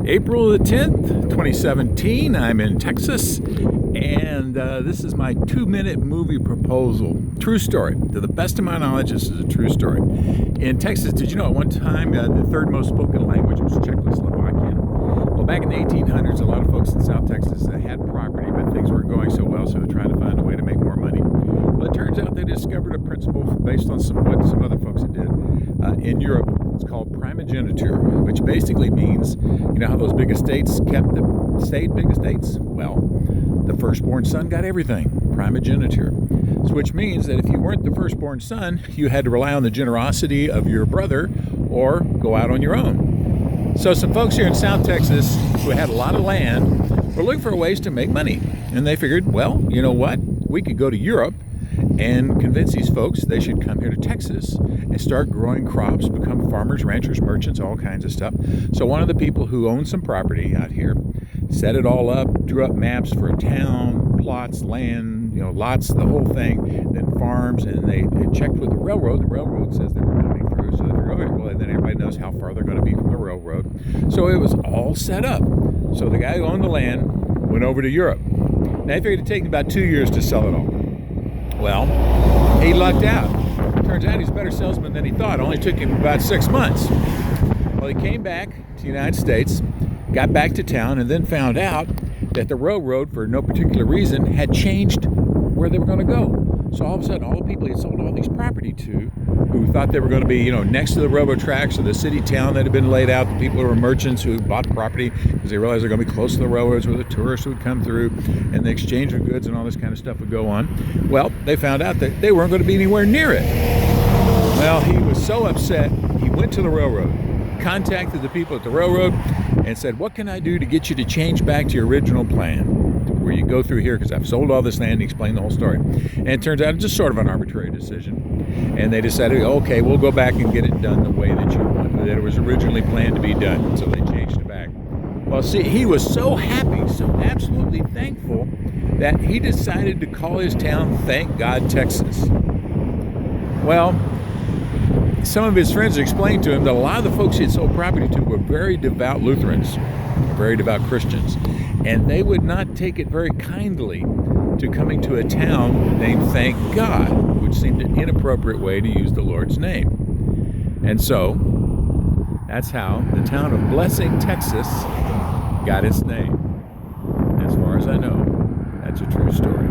April the 10th, 2017. I'm in Texas, and this is my 2-minute movie proposal. True story. To the best of my knowledge, this is a true story. In Texas, did you know at one time the third most spoken language was Czechoslovakian? Well, back in the 1800s, a lot of folks in South Texas had property, but things weren't going so well, so they were trying to find a way to make more money. Well, it turns out they discovered a principle based on what some other folks had did in Europe. It's called Primogeniture, which basically means, you know how those big estates kept the big estates? Well, the firstborn son got everything. Primogeniture. Which means that if you weren't the firstborn son, you had to rely on the generosity of your brother or go out on your own. So some folks here in South Texas who had a lot of land were looking for ways to make money. And they figured, well, you know what? We could go to Europe and convince these folks they should come here to Texas and start growing crops, become farmers, ranchers, merchants, all kinds of stuff. So one of the people who owned some property out here set it all up, drew up maps for a town, plots, land, lots, the whole thing, then farms, and they checked with the railroad. The railroad says they were coming through, so they figured, okay, well, then everybody knows how far they're going to be from the railroad. So it was all set up. So the guy who owned the land went over to Europe. Now, he figured it'd take him about 2 years to sell it all. Well, he lucked out. Turns out he's a better salesman than he thought. It only took him about 6 months. Well, he came back to the United States, got back to town, and then found out that the railroad, for no particular reason, had changed where they were going to go. So all of a sudden, all the people he had sold all these property to, who thought they were going to be, next to the railroad tracks or the city town that had been laid out, the people who were merchants who bought property because they realized they're going to be close to the railroads where the tourists would come through and the exchange of goods and all this kind of stuff would go on. Well, they found out that they weren't going to be anywhere near it. Well, he was so upset, he went to the railroad, contacted the people at the railroad, and said, what can I do to get you to change back to your original plan, where you go through here, because I've sold all this land, and explained the whole story. And it turns out it's just sort of an arbitrary decision. And they decided, okay, we'll go back and get it done the way that you wanted, that it was originally planned to be done. So they changed it back. Well, see, he was so happy, so absolutely thankful, that he decided to call his town Thank God, Texas. Well, some of his friends explained to him that a lot of the folks he had sold property to were very devout Lutherans, very devout Christians, and they would not take it very kindly to coming to a town named Thank God, which seemed an inappropriate way to use the Lord's name. And so, that's how the town of Blessing, Texas got its name. As far as I know, that's a true story.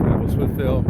Travels with Phil.